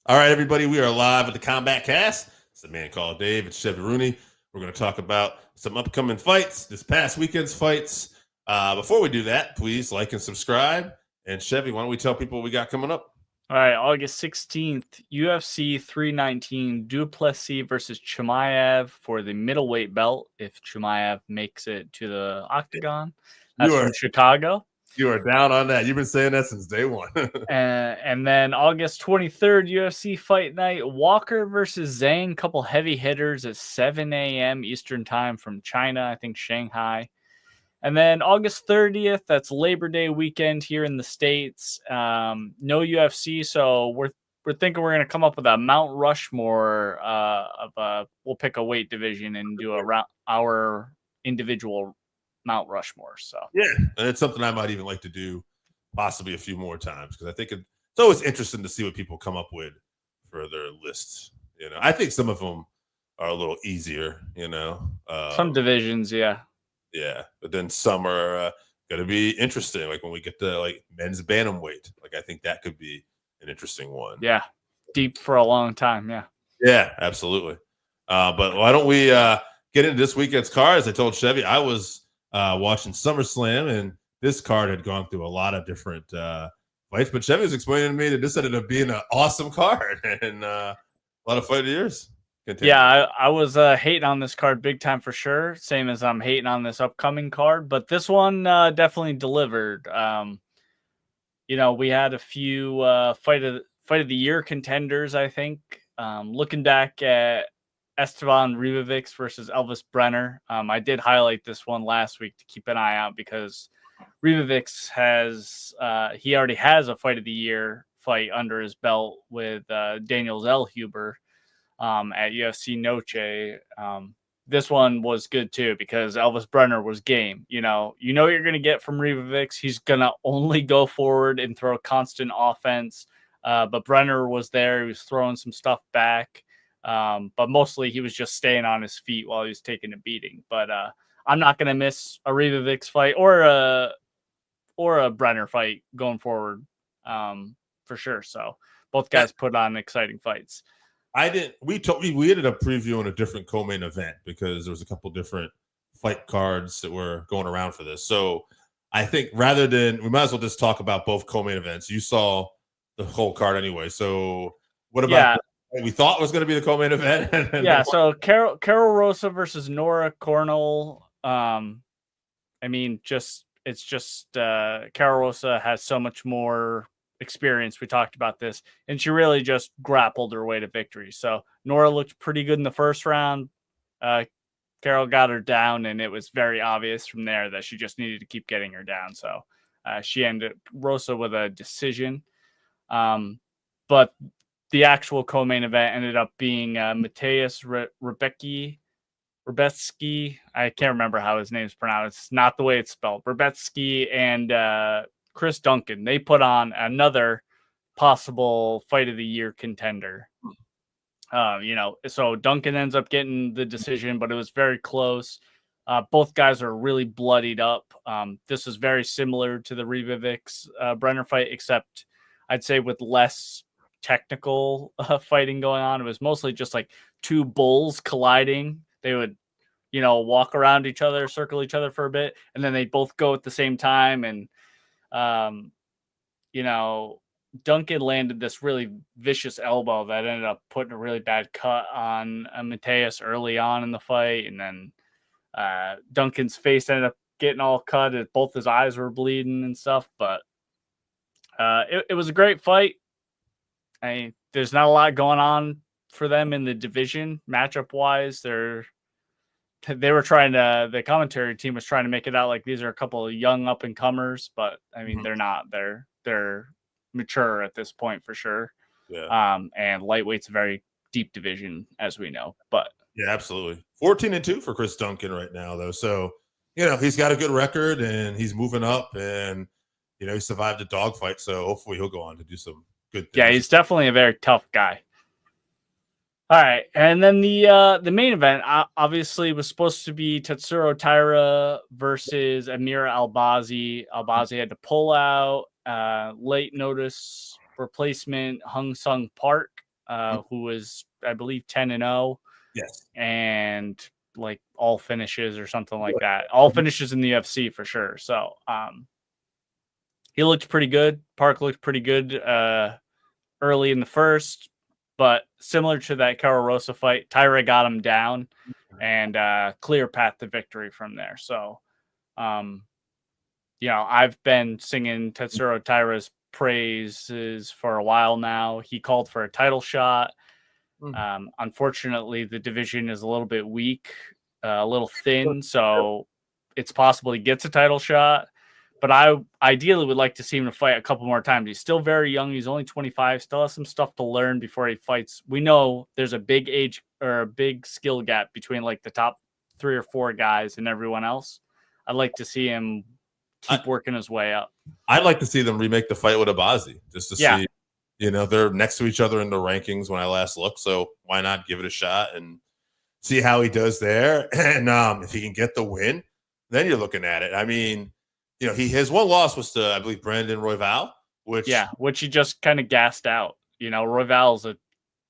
All right, everybody, we are live with the Combatcast. It's the man called Dave. It's Chevy Rooney. We're going to talk about some upcoming fights, this past weekend's fights. Before we do that, please like and subscribe. And Chevy, why don't we tell people what we got coming up? All right, August 16th, UFC 319, Duplessis versus Chimaev for the middleweight belt if Chimaev makes it to the octagon. That's from Chicago. You are down on that. You've been saying that since day one. And then August 23rd, UFC Fight Night, Walker versus Zhang, couple heavy hitters at 7 a.m. Eastern Time from China, I think Shanghai. And then August 30th, that's Labor Day weekend here in the States. No UFC, so we're thinking we're going to come up with a Mount Rushmore we'll pick a weight division and do our individual Mount Rushmore. So yeah, and it's something I might even like to do possibly a few more times because I think it's always interesting to see what people come up with for their lists. I think some of them are a little easier. Some divisions, yeah. Yeah, but then some are going to be interesting. Like when we get to like men's bantamweight, like I think that could be an interesting one. Yeah, deep for a long time. Yeah. Yeah, absolutely. But why don't we get into this weekend's card? As I told Chevy, I was watching SummerSlam, and this card had gone through a lot of different fights. But Chevy was explaining to me that this ended up being an awesome card and a lot of fight of the years. Continue. Yeah, I was hating on this card big time for sure. Same as I'm hating on this upcoming card, but this one definitely delivered. We had a few fight of the year contenders. I think looking back at Esteban Ribovics versus Elvis Brenner, I did highlight this one last week to keep an eye out because Ribovics he already has a fight of the year fight under his belt with Daniel Zellhuber. At UFC Noche. This one was good too because Elvis Brenner was game. You know what you're going to get from Ribovics. He's going to only go forward and throw constant offense. But Brenner was there. He was throwing some stuff back. But mostly he was just staying on his feet while he was taking a beating. But I'm not going to miss a Ribovics fight or a Brenner fight going forward for sure. So both guys put on exciting fights. We ended up previewing a different co-main event because there was a couple different fight cards that were going around for this. So I think rather than we might as well just talk about both co-main events. You saw the whole card anyway. So what about what we thought was going to be the co-main event? Yeah. So Carol Rosa versus Nora Cornell. It's just Carol Rosa has so much more experience. We talked about this, and she really just grappled her way to victory. So Nora looked pretty good in the first round. Carol got her down, and it was very obvious from there that she just needed to keep getting her down. So she ended Rosa with a decision. But the actual co-main event ended up being Mateus Rebecki. I can't remember how his name's pronounced. It's not the way it's spelled. Rebecki and Chris Duncan. They put on another possible fight of the year contender. So Duncan ends up getting the decision, but it was very close. Both guys are really bloodied up. This is very similar to the Ribovics Brenner fight, except I'd say with less technical fighting going on. It was mostly just like two bulls colliding. They would, walk around each other, circle each other for a bit, and then they both go at the same time. And, Duncan landed this really vicious elbow that ended up putting a really bad cut on Mateus early on in the fight. And then Duncan's face ended up getting all cut. Both his eyes were bleeding and stuff. But it was a great fight. There's not a lot going on for them in the division matchup wise. The commentary team was trying to make it out like these are a couple of young up and comers, but they're not. They're mature at this point for sure. Yeah. And lightweight's a very deep division, as we know. But yeah, absolutely. 14-2 for Chris Duncan right now, though. So he's got a good record and he's moving up, and he survived a dogfight. So hopefully he'll go on to do some good things. Yeah, he's definitely a very tough guy. All right, and then the main event obviously was supposed to be Tatsuro Taira versus Amir Albazi. Albazi had to pull out. Late notice replacement Hung Sung Park who was, I believe, 10-0. Yes. And like all finishes or something like that. All finishes in the UFC for sure. So he looked pretty good. Park looked pretty good early in the first, but similar to that Caro Rosa fight, Tyra got him down and clear path to victory from there. So, I've been singing Tetsuro Taira's praises for a while now. He called for a title shot. Unfortunately, the division is a little bit weak, a little thin, so it's possible he gets a title shot. But I ideally would like to see him to fight a couple more times. He's still very young. He's only 25, still has some stuff to learn before he fights. We know there's a big age or a big skill gap between like the top 3 or 4 guys and everyone else. I'd like to see him keep working his way up. I'd like to see them remake the fight with Abazi just to see. They're next to each other in the rankings when I last looked, so why not give it a shot and see how he does there? And if he can get the win, then you're looking at it. I mean, his one loss was to, I believe, Brandon Royval, which he just kind of gassed out. Royval's a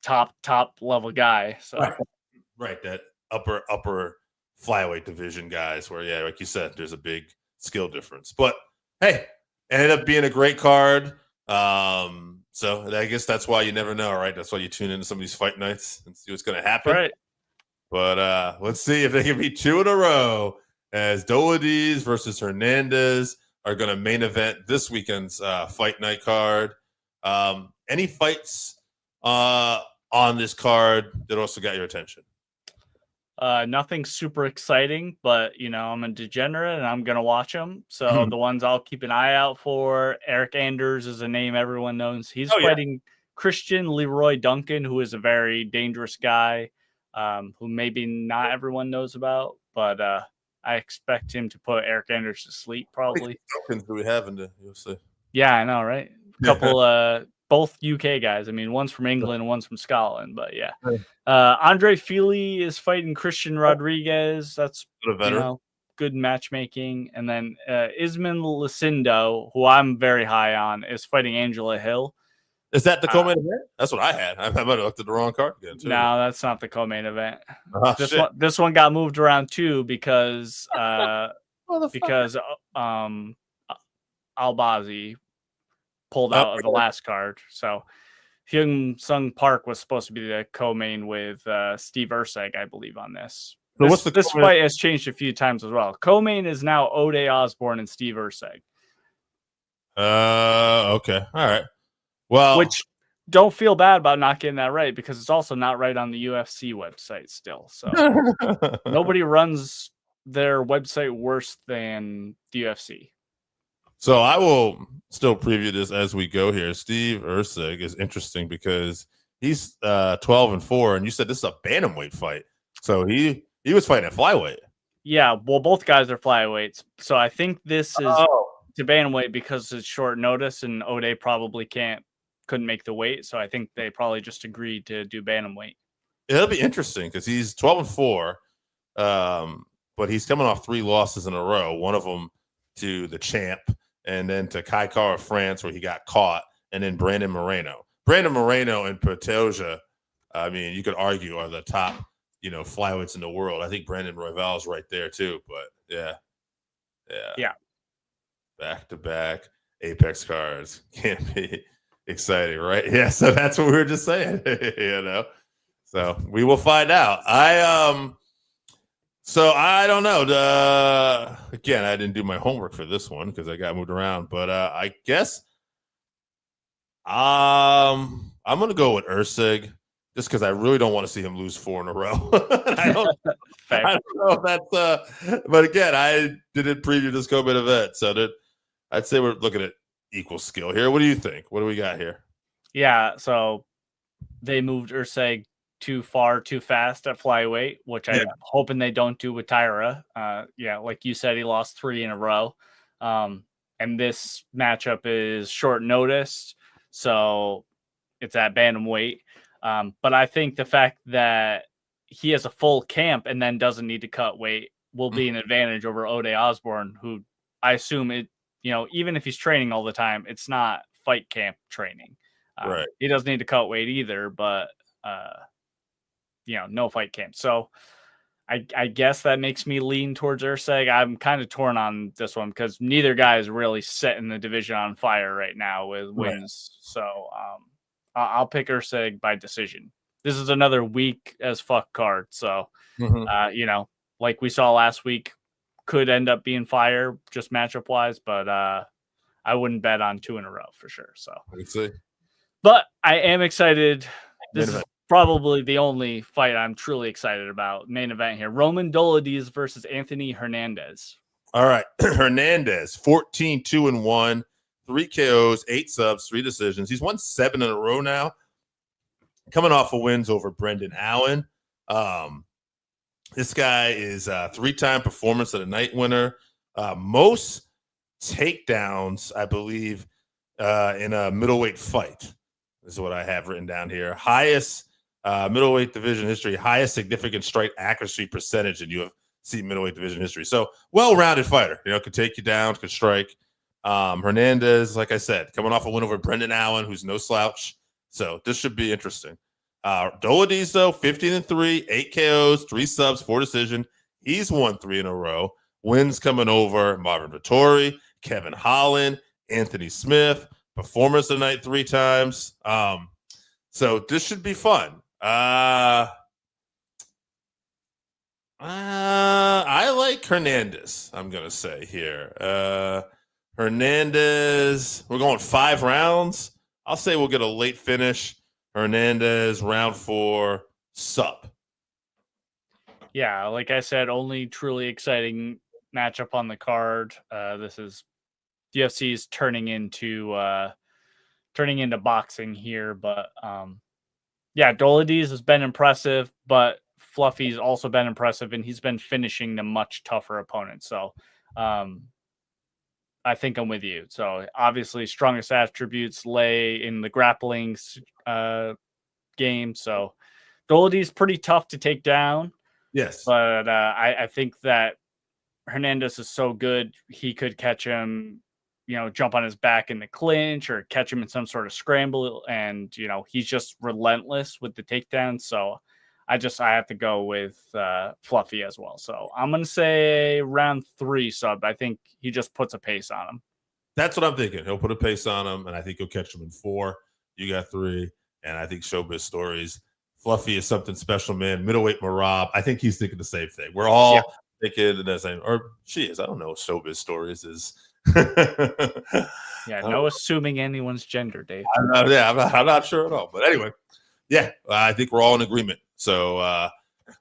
top level guy. So right, that upper flyweight division guys where, like you said, there's a big skill difference. But hey, ended up being a great card. So I guess that's why you never know, right? That's why you tune into some of these fight nights and see what's going to happen. Right. But let's see if they can be 2 in a row as Dolidze versus Hernandez are going to main event this weekend's fight night card. Any fights on this card that also got your attention? Nothing super exciting, but I'm a degenerate and I'm gonna watch them. So the ones I'll keep an eye out for: Eryk Anders is a name everyone knows. He's fighting Christian Leroy Duncan, who is a very dangerous guy, who maybe not everyone knows about, but I expect him to put Eryk Anders to sleep probably. Duncans do we have in the UFC? Yeah, I know, right? A couple both UK guys. I mean, one's from England, one's from Scotland, but yeah. Andre Fili is fighting Christian Rodriguez. That's good matchmaking. And then Iasmin Lucindo, who I'm very high on, is fighting Angela Hill. Is that the co-main event? That's what I had. I might have looked at the wrong card again, too. No, that's not the co-main event. This one got moved around too because Albazi pulled out of the last card. So Hyung Sung Park was supposed to be the co-main with Steve Erceg, I believe, on this. So this fight has changed a few times as well. Co-main is now Ode Osbourne and Steve Erceg. Okay. All right. Well, which don't feel bad about not getting that right because it's also not right on the UFC website still. So nobody runs their website worse than the UFC. So I will still preview this as we go here. Steve Erceg is interesting because he's 12-4, and you said this is a bantamweight fight. So he was fighting at flyweight. Yeah, well, both guys are flyweights. So I think this is to bantamweight because it's short notice, and Ode probably couldn't make the weight. So I think they probably just agreed to do bantamweight. It'll be interesting because he's 12-4, but he's coming off 3 losses in a row. One of them to the champ, and then to Kai Kara of France, where he got caught, and then Brandon Moreno. Brandon Moreno and Pantoja, I mean, you could argue are the top, flyweights in the world. I think Brandon Royval is right there too. But yeah, back-to-back Apex cards can't be exciting, right? Yeah, so that's what we were just saying, So we will find out. So I don't know. Again, I didn't do my homework for this one because I got moved around. But I guess I'm going to go with Erceg just because I really don't want to see him lose 4 in a row. I don't know if that's but again, I didn't preview this COVID event. So I'd say we're looking at equal skill here. What do you think? What do we got here? Yeah, so they moved Erceg too far, too fast at flyweight, which I'm hoping they don't do with Tyra. Like you said, he lost 3 in a row. And this matchup is short notice, so it's at bantamweight. But I think the fact that he has a full camp and then doesn't need to cut weight will be an advantage over Ode Osbourne, who I assume even if he's training all the time, it's not fight camp training. Right. He doesn't need to cut weight either, but no fight camp. So I guess that makes me lean towards Erceg. I'm kind of torn on this one because neither guy is really setting the division on fire right now with wins. Right. So I'll pick Erceg by decision. This is another weak as fuck card. So, like we saw last week, could end up being fire just matchup wise, but I wouldn't bet on 2 in a row for sure. So, let's see. But I am excited. This is probably the only fight I'm truly excited about. Main event here. Roman Dolidze versus Anthony Hernandez. All right. Hernandez, 14-2-1, 3 KOs, 8 subs, 3 decisions. He's won 7 in a row now. Coming off of wins over Brendan Allen. This guy is a 3-time Performance of the Night winner. Most takedowns, I believe, in a middleweight fight. This is what I have written down here. Highest middleweight division history, highest significant strike accuracy percentage in UFC middleweight division history. So well-rounded fighter, could take you down, could strike. Hernandez, like I said, coming off a win over Brendan Allen, who's no slouch. So this should be interesting. Dolidze, though, 15-3, 8 KOs, 3 subs, 4 decision. He's won 3 in a row. Wins coming over Marvin Vettori, Kevin Holland, Anthony Smith, Performance of the Night 3 times. So this should be fun. I like Hernandez, I'm going to say here. Hernandez, we're going 5 rounds. I'll say we'll get a late finish. Hernandez, round 4, sub. Yeah, like I said, only truly exciting matchup on the card. This is UFC's turning into boxing here, but Dolidze has been impressive, but Fluffy's also been impressive, and he's been finishing the much tougher opponents. So I think I'm with you. So obviously strongest attributes lay in the grappling game. So Dolidze pretty tough to take down. Yes. But I think that Hernandez is so good, he could catch him, jump on his back in the clinch or catch him in some sort of scramble. And, he's just relentless with the takedown. So I have to go with Fluffy as well. So I'm going to say round 3 sub. I think he just puts a pace on him. That's what I'm thinking. He'll put a pace on him, and I think he'll catch him in 4. You got 3, and I think Showbiz Stories. Fluffy is something special, man. Middleweight Marab. I think he's thinking the same thing. We're all thinking the same, or she is. I don't know what Showbiz Stories is. No assuming anyone's gender, Dave. I'm not sure at all. But anyway, I think we're all in agreement. So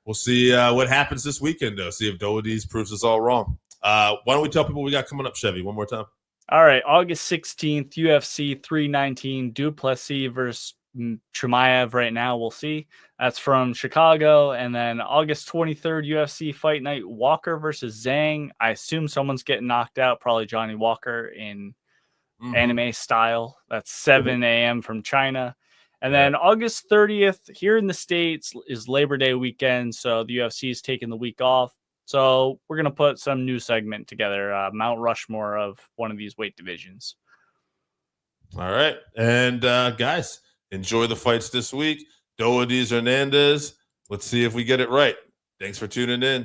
we'll see what happens this weekend, though. See if Dolidze proves us all wrong. Why don't we tell people we got coming up, Chevy, one more time? All right, August 16th, UFC 319, Duplessis versus Chimaev right now. We'll see. That's from Chicago. And then August 23rd, UFC Fight Night, Walker versus Zhang. I assume someone's getting knocked out, probably Johnny Walker in anime style. That's 7 a.m. from China. And then August 30th, here in the States, is Labor Day weekend. So the UFC is taking the week off. So we're going to put some new segment together, Mount Rushmore of one of these weight divisions. All right. And guys, enjoy the fights this week. Dolidze, Hernandez. Let's see if we get it right. Thanks for tuning in.